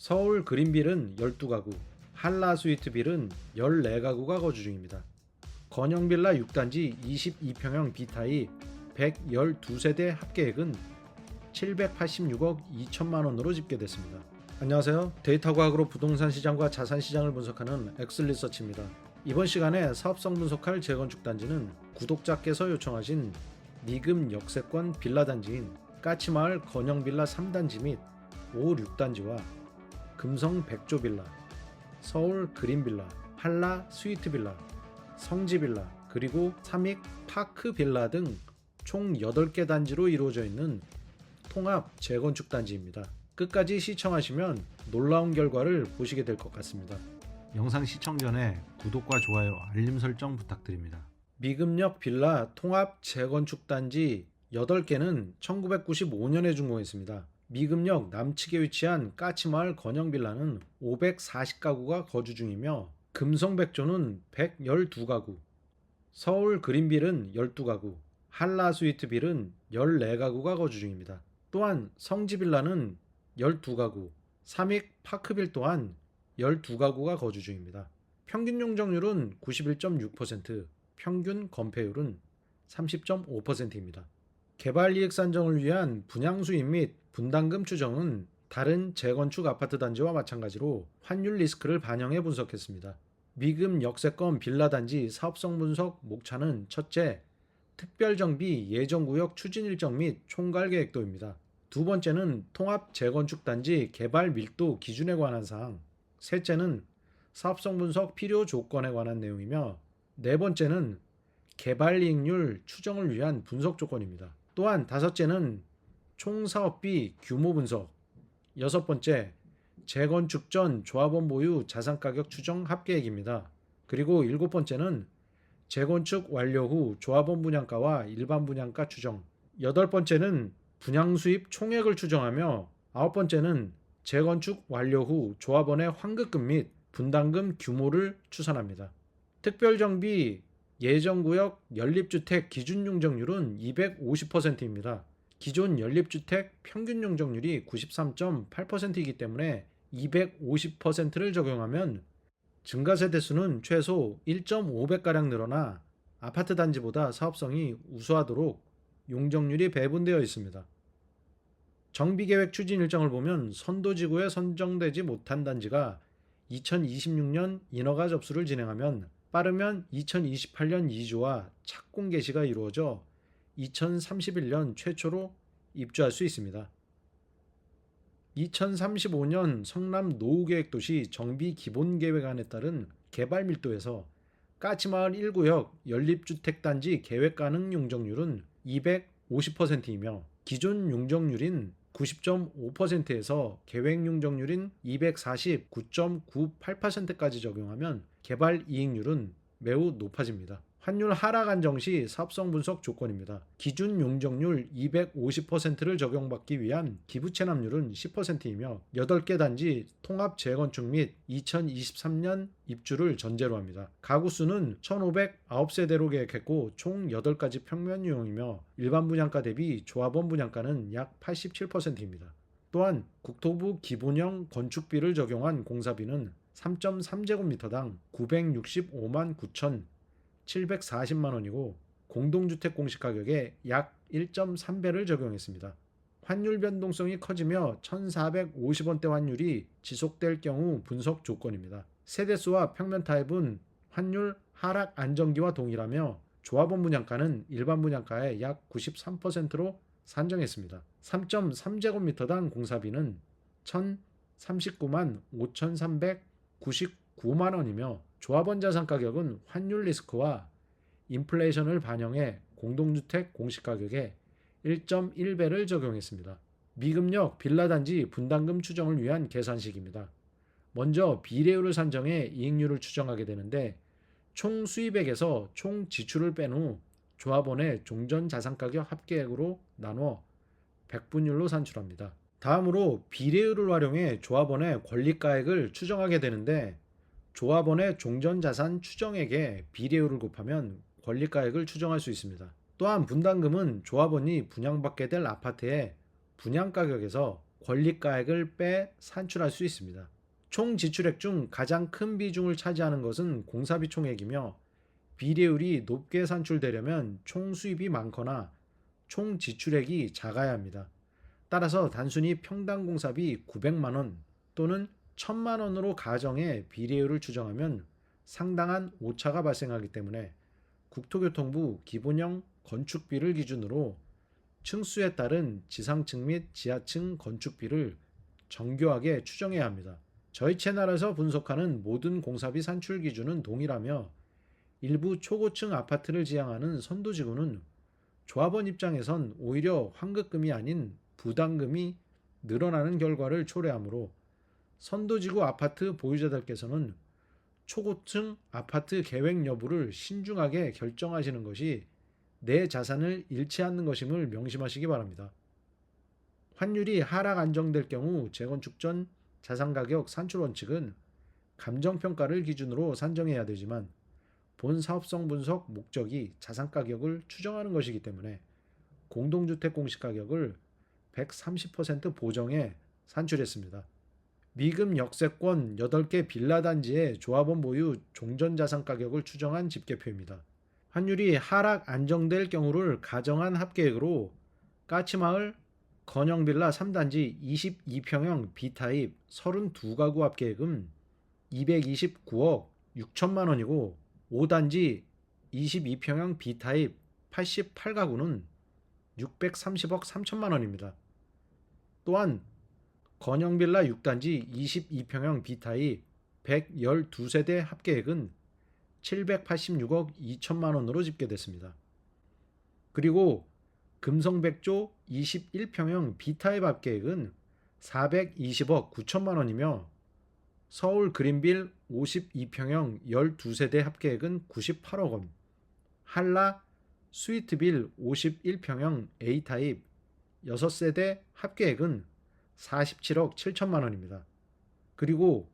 서울 그린빌은 12가구, 한라 스위트빌은 14가구가 거주 중입니다. 건영빌라 6단지 22평형 B타입 112세대 합계액은 786억 2천만 원으로 집계됐습니다. 안녕하세요. 데이터 과학으로 부동산 시장과 자산 시장을 분석하는 엑슬리서치입니다. 이번 시간에 사업성 분석할 재건축 단지는 구독자께서 요청하신 미금 역세권 빌라 단지인 까치마을 건영빌라 3단지 및 5, 6단지와 금성 백조빌라, 서울 그린빌라, 한라 스위트빌라, 성지빌라, 그리고 삼익 파크빌라 등 총 8개 단지로 이루어져 있는 통합 재건축 단지입니다. 끝까지 시청하시면 놀라운 결과를 보시게 될 것 같습니다. 영상 시청 전에 구독과 좋아요, 알림 설정 부탁드립니다. 미금역 빌라 통합 재건축 단지 8개는 1995년에 준공했습니다. 미금역 남측에 위치한 까치마을 건영빌라는 540가구가 거주 중이며 금성백조는 112가구, 서울 그린빌은 12가구, 한라 스위트빌은 14가구가 거주 중입니다. 또한 성지빌라는 12가구, 삼익 파크빌 또한 12가구가 거주 중입니다. 평균 용적률은 91.6%, 평균 건폐율은 30.5%입니다. 개발이익 산정을 위한 분양 수입 및 분담금 추정은 다른 재건축 아파트 단지와 마찬가지로 환율 리스크를 반영해 분석했습니다. 미금 역세권 빌라 단지 사업성 분석 목차는 첫째, 특별정비 예정구역 추진 일정 및 총괄 계획도입니다. 두 번째는 통합 재건축 단지 개발 밀도 기준에 관한 사항, 셋째는 사업성 분석 필요 조건에 관한 내용이며 네 번째는 개발이익률 추정을 위한 분석 조건입니다. 또한 다섯째는 총사업비 규모 분석, 여섯 번째 재건축 전 조합원 보유 자산가격 추정 합계액입니다. 그리고 일곱 번째는 재건축 완료 후 조합원 분양가와 일반 분양가 추정, 여덟 번째는 분양 수입 총액을 추정하며 아홉 번째는 재건축 완료 후 조합원의 환급금 및 분담금 규모를 추산합니다. 특별정비 예정구역 연립주택 기준 용적률은 250%입니다. 기존 연립주택 평균 용적률이 93.8%이기 때문에 250%를 적용하면 증가세대 수는 최소 1.5배가량 늘어나 아파트 단지보다 사업성이 우수하도록 용적률이 배분되어 있습니다. 정비계획 추진 일정을 보면 선도지구에 선정되지 못한 단지가 2026년 인허가 접수를 진행하면 빠르면 2028년 2주와 착공 개시가 이루어져 2031년 최초로 입주할 수 있습니다. 2035년 성남 노후계획도시 정비기본계획안에 따른 개발 밀도에서 까치마을 1구역 연립주택단지 계획가능 용적률은 250%이며 기존 용적률인 90.5%에서 계획 용적률인 249.98%까지 적용하면 개발 이익률은 매우 높아집니다. 환율 하락 안정 시 사업성 분석 조건입니다. 기준 용적률 250%를 적용받기 위한 기부 체납률은 10%이며 8개 단지 통합 재건축 및 2023년 입주를 전제로 합니다. 가구 수는 1,509세대로 계획했고 총 8가지 평면 유형이며 일반 분양가 대비 조합원 분양가는 약 87%입니다. 또한 국토부 기본형 건축비를 적용한 공사비는 3.3제곱미터당 965만 9,740만 원이고 공동주택 공시가격에 약 1.3배를 적용했습니다. 환율 변동성이 커지며 1,450원대 환율이 지속될 경우 분석 조건입니다. 세대수와 평면 타입은 환율 하락 안정기와 동일하며 조합원 분양가는 일반 분양가의 약 93%로 산정했습니다. 3.3제곱미터당 공사비는 1,039만 5,399만 원이며 조합원 자산 가격은 환율 리스크와 인플레이션을 반영해 공동주택 공시가격에 1.1배를 적용했습니다. 미금역 빌라단지 분담금 추정을 위한 계산식입니다. 먼저 비례율을 산정해 이익률을 추정하게 되는데 총 수입액에서 총 지출을 뺀 후 조합원의 종전 자산가격 합계액으로 나눠 백분율로 산출합니다. 다음으로 비례율을 활용해 조합원의 권리가액을 추정하게 되는데 조합원의 종전자산 추정액에 비례율을 곱하면 권리가액을 추정할 수 있습니다. 또한 분담금은 조합원이 분양받게 될 아파트의 분양가격에서 권리가액을 빼 산출할 수 있습니다. 총 지출액 중 가장 큰 비중을 차지하는 것은 공사비 총액이며 비례율이 높게 산출되려면 총 수입이 많거나 총 지출액이 작아야 합니다. 따라서 단순히 평당 공사비 900만 원 또는 1000만 원으로 가정해 비례율을 추정하면 상당한 오차가 발생하기 때문에 국토교통부 기본형 건축비를 기준으로 층수에 따른 지상층 및 지하층 건축비를 정교하게 추정해야 합니다. 저희 채널에서 분석하는 모든 공사비 산출 기준은 동일하며 일부 초고층 아파트를 지향하는 선도지구는 조합원 입장에선 오히려 환급금이 아닌 부담금이 늘어나는 결과를 초래하므로 선도지구 아파트 보유자들께서는 초고층 아파트 계획 여부를 신중하게 결정하시는 것이 내 자산을 잃지 않는 것임을 명심하시기 바랍니다. 환율이 하락 안정될 경우 재건축 전 자산가격 산출 원칙은 감정평가를 기준으로 산정해야 되지만 본 사업성 분석 목적이 자산가격을 추정하는 것이기 때문에 공동주택 공시가격을 130% 보정해 산출했습니다. 미금 역세권 8개 빌라 단지의 조합원 보유 종전자산 가격을 추정한 집계표입니다. 환율이 하락 안정될 경우를 가정한 합계액으로 까치마을 건영빌라 3단지 22평형 B타입 32가구 합계액은 229억 6천만 원이고 5단지 22평형 B타입 88가구는 630억 3천만 원입니다. 또한 건영빌라 6단지 22평형 B타입 112세대 합계액은 786억 2천만 원으로 집계됐습니다. 그리고 금성백조 21평형 B타입 합계액은 420억 9천만 원이며 서울 그린빌 52평형 12세대 합계액은 98억 원, 한라 스위트빌 51평형 A타입 6세대 합계액은 47억 7천만 원입니다. 그리고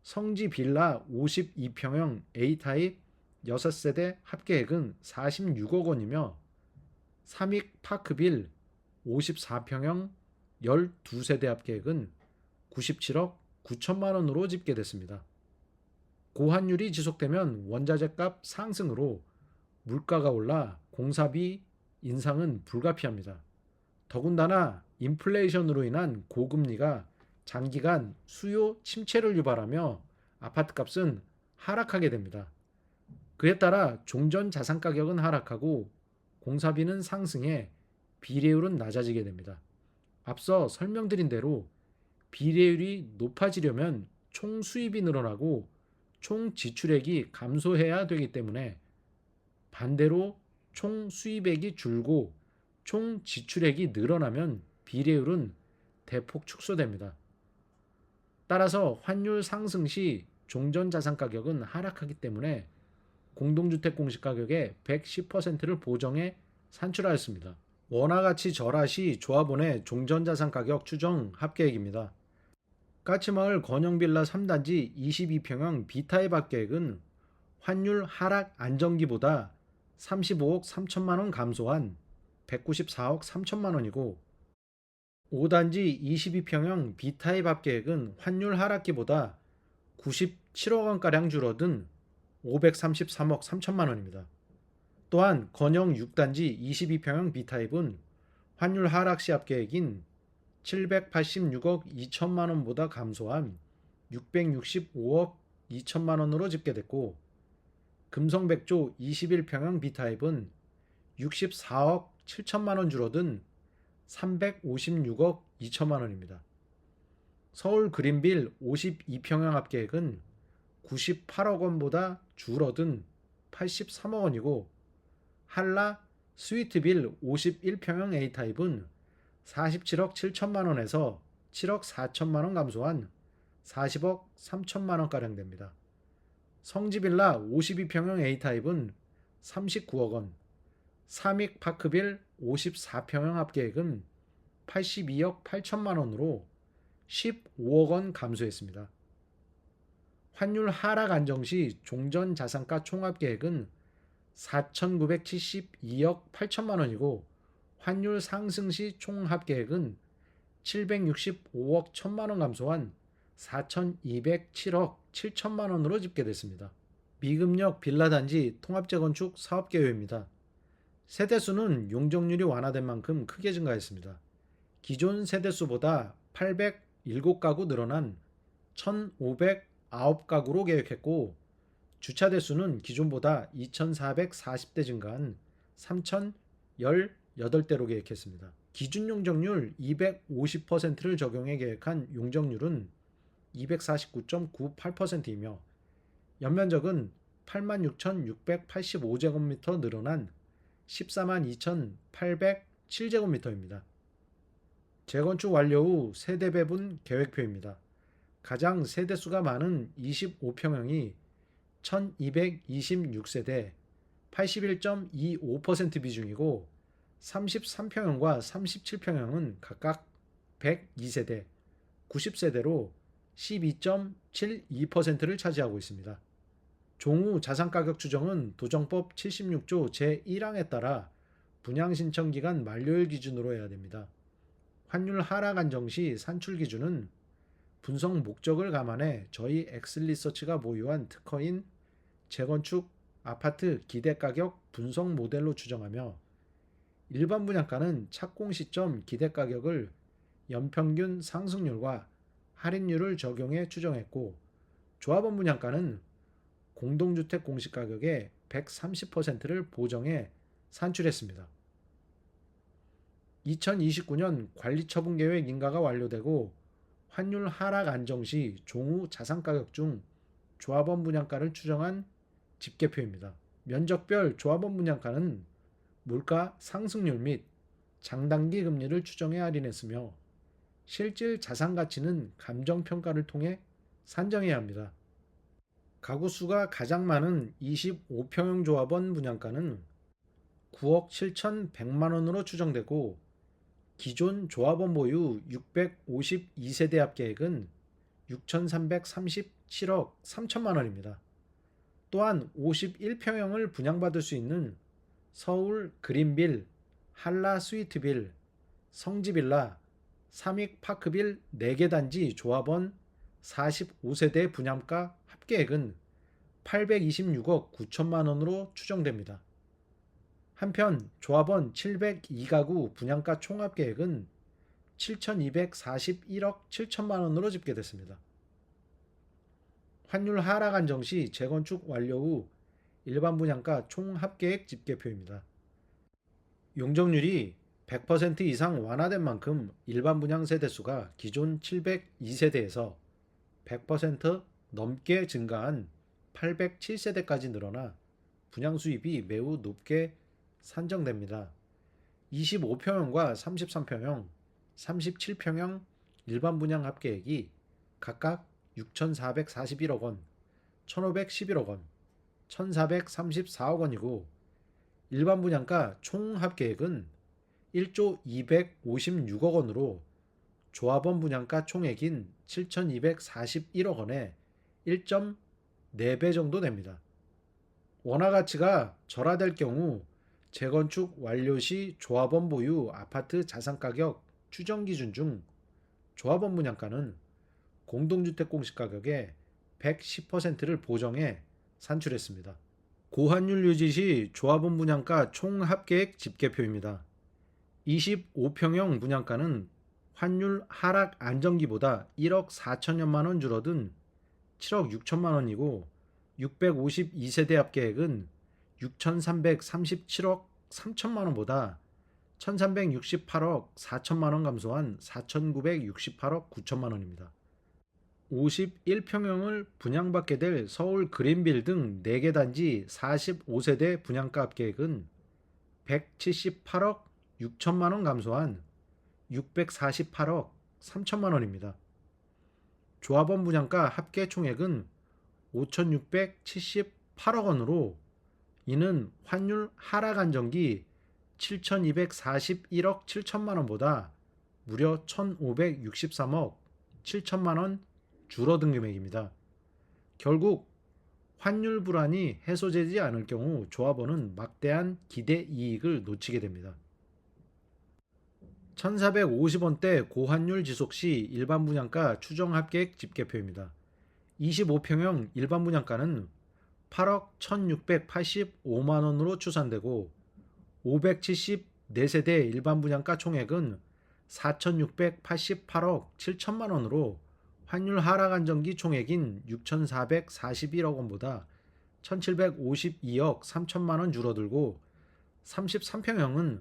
성지 빌라 52평형 A타입 6세대 합계액은 46억 원이며 삼익 파크빌 54평형 12세대 합계액은 97억 9천만 원으로 집계됐습니다. 고환율이 지속되면 원자재값 상승으로 물가가 올라 공사비 인상은 불가피합니다. 더군다나 인플레이션으로 인한 고금리가 장기간 수요 침체를 유발하며 아파트값은 하락하게 됩니다. 그에 따라 종전 자산 가격은 하락하고 공사비는 상승해 비례율은 낮아지게 됩니다. 앞서 설명드린 대로 비례율이 높아지려면 총 수입이 늘어나고 총 지출액이 감소해야 되기 때문에 반대로 총 수입액이 줄고 총 지출액이 늘어나면 비례율은 대폭 축소됩니다. 따라서 환율 상승 시 종전자산 가격은 하락하기 때문에 공동주택 공시가격의 110%를 보정해 산출하였습니다. 원화가치 절하 시 조합원의 종전자산 가격 추정 합계액입니다. 까치마을 건영빌라 3단지 22평형 B타입 합계액은 환율 하락 안정기보다 35억 3천만 원 감소한 194억 3천만 원이고 5단지 22평형 B타입 합계액은 환율 하락기보다 97억 원가량 줄어든 533억 3천만 원입니다. 또한 건영 6단지 22평형 B타입은 환율 하락 시 합계액인 786억 2천만 원보다 감소한 665억 2천만 원으로 집계됐고 금성백조 21평형 B타입은 64억 7천만 원 줄어든 356억 2천만 원입니다. 서울 그린빌 52평형 합계액은 98억 원보다 줄어든 83억 원이고 한라 스위트빌 51평형 A타입은 47억 7천만 원에서 7억 4천만 원 감소한 40억 3천만 원가량 됩니다. 성지빌라 52평형 A타입은 39억 원, 삼익 파크빌 54평형 합계액은 82억 8천만 원으로 15억 원 감소했습니다. 환율 하락 안정 시 종전 자산가 총합계액은 4,972억 8천만 원이고 환율 상승 시 총합계액은 765억 1천만 원 감소한 4,207억 7천만 원으로 집계됐습니다. 미금역 빌라단지 통합재건축 사업계획입니다. 세대수는 용적률이 완화된 만큼 크게 증가했습니다. 기존 세대수보다 807가구 늘어난 1,509가구로 계획했고, 주차 대수는 기존보다 2,440대 증가한 3,018대로 계획했습니다. 기준 용적률 250%를 적용해 계획한 용적률은 249.98%이며 연면적은 86,685제곱미터 늘어난 142,807제곱미터입니다. 재건축 완료 후 세대 배분 계획표입니다. 가장 세대수가 많은 25평형이 1226세대 81.25% 비중이고, 33평형과 37평형은 각각 102세대 90세대로 12.72%를 차지하고 있습니다. 종후 자산가격 추정은 도정법 76조 제1항에 따라 분양신청기간 만료일 기준으로 해야 됩니다. 환율 하락 안정 시 산출 기준은 분석 목적을 감안해 저희 엑슬리서치가 보유한 특허인 재건축 아파트 기대가격 분석 모델로 추정하며, 일반 분양가는 착공 시점 기대가격을 연평균 상승률과 할인율을 적용해 추정했고, 조합원 분양가는 공동주택 공시가격의 130%를 보정해 산출했습니다. 2029년 관리처분계획 인가가 완료되고 환율 하락 안정 시 종후 자산가격 중 조합원 분양가를 추정한 집계표입니다. 면적별 조합원 분양가는 물가 상승률 및 장단기 금리를 추정해 할인했으며, 실질 자산 가치는 감정평가를 통해 산정해야 합니다. 가구 수가 가장 많은 25평형 조합원 분양가는 9억 7,100만 원으로 추정되고, 기존 조합원 보유 652세대 합계액은 6,337억 3천만 원입니다. 또한 51평형을 분양받을 수 있는 서울 그린빌, 한라 스위트빌, 성지빌라, 삼익파크빌 4개 단지 조합원 45세대 분양가 합계액은 826억 9천만 원으로 추정됩니다. 한편 조합원 702가구 분양가 총합계획은 7,241억 7천만 원으로 집계됐습니다. 환율 하락 안정 시 재건축 완료 후 일반 분양가 총합계획 집계표입니다. 용적률이 100% 이상 완화된 만큼 일반 분양 세대수가 기존 702세대에서 100% 넘게 증가한 807세대까지 늘어나 분양 수입이 매우 높게 산정됩니다. 25평형과 33평형, 37평형 일반 분양 합계액이 각각 6,441억 원, 1,511억 원, 1,434억 원이고, 일반 분양가 총 합계액은 1조 256억 원으로 조합원 분양가 총액인 7,241억 원에 1.4배 정도 됩니다. 원화 가치가 절하될 경우 재건축 완료 시 조합원 보유 아파트 자산가격 추정 기준 중 조합원 분양가는 공동주택 공시가격의 110%를 보정해 산출했습니다. 고환율 유지 시 조합원 분양가 총 합계액 집계표입니다. 25평형 분양가는 환율 하락 안정기보다 1억 4천여만 원 줄어든 7억 6천만 원이고, 652세대 합계액은 6,337억 3천만 원보다 1,368억 4천만 원 감소한 4,968억 9천만 원입니다. 51평형을 분양받게 될 서울 그린빌 등 4개 단지 45세대 분양가 합계액은 178억 6천만 원 감소한 648억 3천만 원입니다. 조합원 분양가 합계 총액은 5,678억 원으로 이는 환율 하락 안정기 7,241억 7천만 원보다 무려 1,563억 7천만 원 줄어든 금액입니다. 결국 환율 불안이 해소되지 않을 경우 조합원은 막대한 기대 이익을 놓치게 됩니다. 1450원대 고환율 지속 시 일반 분양가 추정 합계액 집계표입니다. 25평형 일반 분양가는 8억 1685만원으로 추산되고 574세대 일반 분양가 총액은 4688억 7천만원으로 환율 하락 안정기 총액인 6441억원보다 1752억 3천만원 줄어들고 33평형은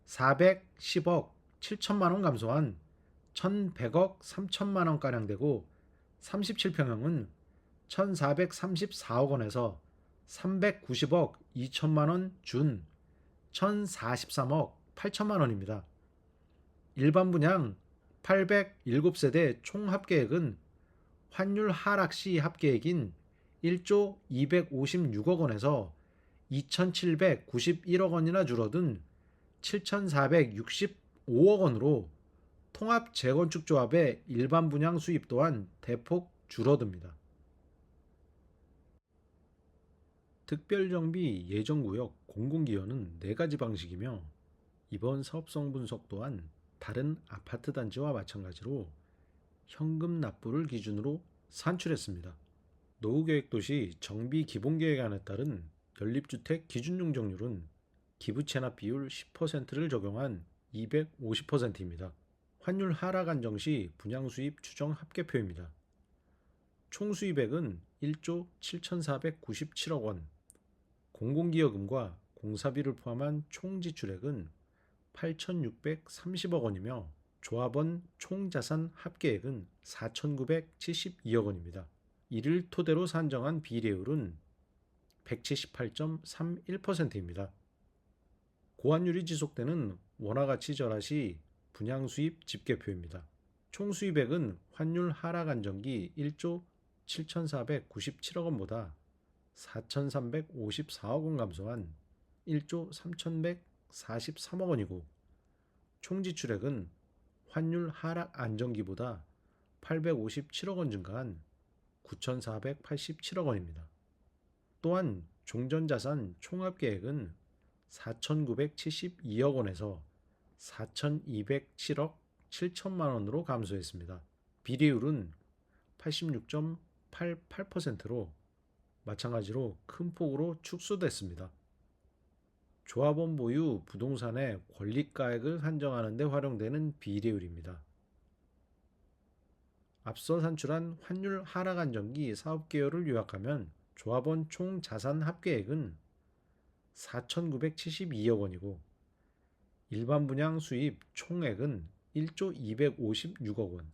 410억 7천만원 감소한 1100억 3천만원가량 되고 37평형은 1434억원에서 390억 2천만원 준 1043억 8천만원입니다. 일반 분양 807세대 총 합계액은 환율 하락 시 합계액인 1조 256억원에서 2,791억원이나 줄어든 7,465억원으로 통합 재건축 조합의 일반 분양 수입 또한 대폭 줄어듭니다. 특별정비 예정구역 공공기여는 4가지 방식이며 이번 사업성 분석 또한 다른 아파트 단지와 마찬가지로 현금 납부를 기준으로 산출했습니다. 노후계획도시 정비기본계획안에 따른 연립주택 기준용적률은 기부채납 비율 10%를 적용한 250%입니다. 환율 하락 안정 시 분양수입 추정 합계표입니다. 총 수입액은 1조 7,497억원, 공공기여금과 공사비를 포함한 총 지출액은 8,630억원이며 조합원 총자산 합계액은 4,972억원입니다. 이를 토대로 산정한 비례율은 178.31%입니다. 고환율이 지속되는 원화가치 절하 시 분양수입 집계표입니다. 총 수입액은 환율 하락 안정기 1조 7,497억원보다 4,354억원 감소한 1조 3,143억원이고 총 지출액은 환율 하락 안정기보다 857억원 증가한 9,487억원입니다. 또한 종전자산 총합계획은 4,972억원에서 4,207억 7천만원으로 감소했습니다. 비례율은 86.88%로 마찬가지로 큰 폭으로 축소됐습니다. 조합원 보유 부동산의 권리가액을 산정하는 데 활용되는 비례율입니다. 앞서 산출한 환율 하락 안정기 사업개요를 요약하면 조합원 총 자산 합계액은 4,972억원이고 일반 분양 수입 총액은 1조 256억원,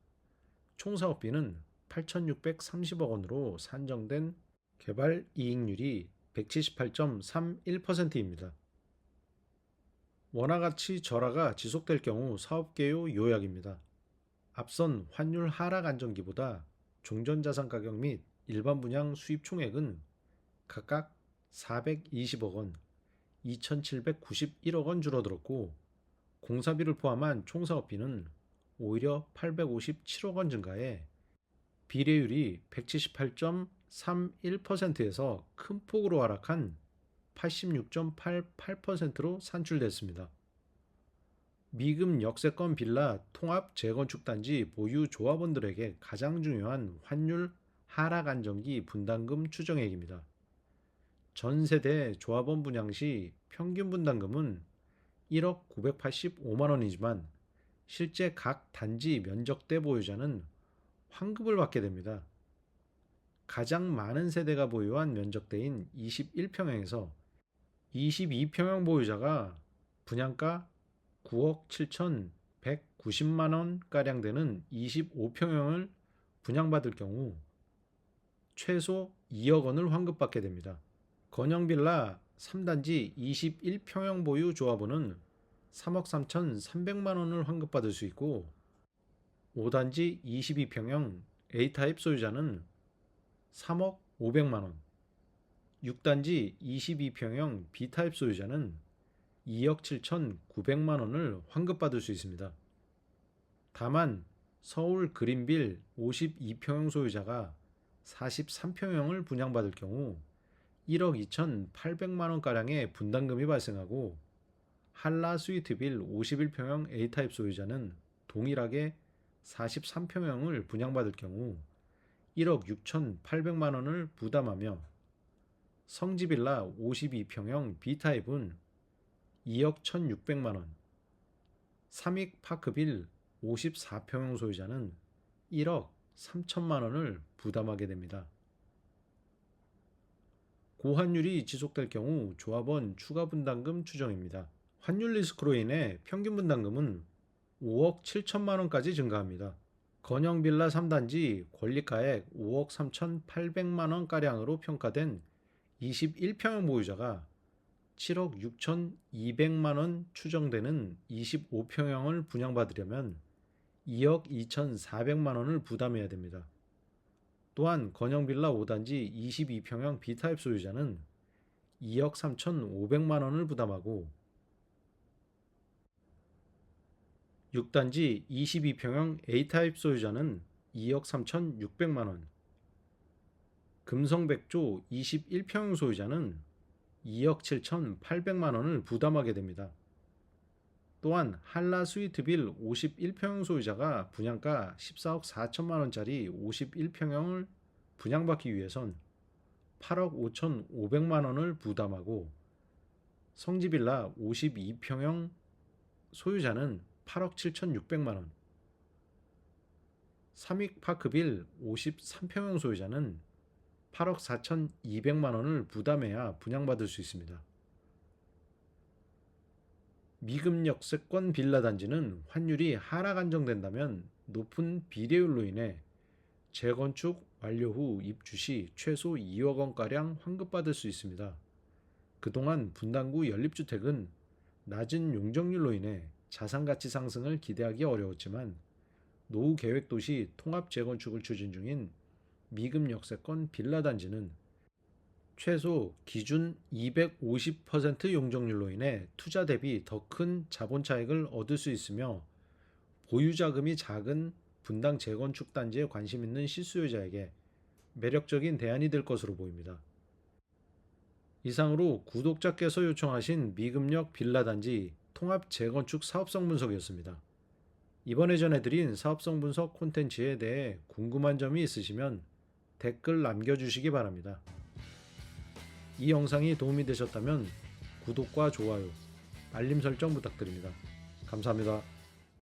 총 사업비는 8,630억원으로 산정된 개발 이익률이 178.31%입니다. 원화가치 절하가 지속될 경우 사업개요 요약입니다. 앞선 환율 하락 안정기보다 종전자산 가격 및 일반 분양 수입 총액은 각각 420억원, 2,791억원 줄어들었고 공사비를 포함한 총사업비는 오히려 857억원 증가해 비례율이 178.31%에서 큰 폭으로 하락한 86.88%로 산출됐습니다. 미금 역세권 빌라 통합 재건축 단지 보유 조합원들에게 가장 중요한 환율 하락 안정기 분담금 추정액입니다. 전 세대 조합원 분양 시 평균 분담금은 1억 985만원이지만 실제 각 단지 면적대 보유자는 환급을 받게 됩니다. 가장 많은 세대가 보유한 면적대인 21평형에서 22평형 보유자가 분양가 9억 7,190만원가량 되는 25평형을 분양받을 경우 최소 2억원을 환급받게 됩니다. 건영빌라 3단지 21평형 보유 조합원은 3억 3,300만원을 환급받을 수 있고 5단지 22평형 A타입 소유자는 3억 500만원, 6단지 22평형 B타입 소유자는 2억 7,900만원을 환급받을 수 있습니다. 다만 서울 그린빌 52평형 소유자가 43평형을 분양받을 경우 1억 2,800만원가량의 분담금이 발생하고 한라 스위트빌 51평형 A타입 소유자는 동일하게 43평형을 분양받을 경우 1억 6,800만 원을 부담하며 성지빌라 52평형 B타입은 2억 1,600만 원, 삼익 파크빌 54평형 소유자는 1억 3천만 원을 부담하게 됩니다. 고환율이 지속될 경우 조합원 추가 분담금 추정입니다. 환율 리스크로 인해 평균 분담금은 5억 7천만 원까지 증가합니다. 건영 빌라 3단지 권리가액 5억 3,800만 원가량으로 평가된 21평형 보유자가 7억 6,200만 원 추정되는 25평형을 분양받으려면 2억 2,400만 원을 부담해야 됩니다. 또한 건영빌라 5단지 22평형 B타입 소유자는 2억 3,500만 원을 부담하고 6단지 22평형 A타입 소유자는 2억 3,600만 원, 금성백조 21평형 소유자는 2억 7,800만 원을 부담하게 됩니다. 또한 한라 스위트빌 51평형 소유자가 분양가 14억 4천만 원짜리 51평형을 분양받기 위해선 8억 5,500만 원을 부담하고 성지빌라 52평형 소유자는 8억 7,600만 원, 삼익파크빌 53평형 소유자는 8억 4,200만 원을 부담해야 분양받을 수 있습니다. 미금 역세권 빌라 단지는 환율이 하락 안정된다면 높은 비례율로 인해 재건축 완료 후 입주 시 최소 2억 원가량 환급받을 수 있습니다. 그동안 분당구 연립주택은 낮은 용적률로 인해 자산가치 상승을 기대하기 어려웠지만 노후 계획도시 통합 재건축을 추진 중인 미금 역세권 빌라 단지는 최소 기준 250% 용적률로 인해 투자 대비 더 큰 자본 차익을 얻을 수 있으며 보유자금이 작은 분당 재건축 단지에 관심 있는 실수요자에게 매력적인 대안이 될 것으로 보입니다. 이상으로 구독자께서 요청하신 미금역 빌라 단지 통합 재건축 사업성 분석이었습니다. 이번에 전해드린 사업성 분석 콘텐츠에 대해 궁금한 점이 있으시면 댓글 남겨주시기 바랍니다. 이 영상이 도움이 되셨다면 구독과 좋아요, 알림 설정 부탁드립니다. 감사합니다.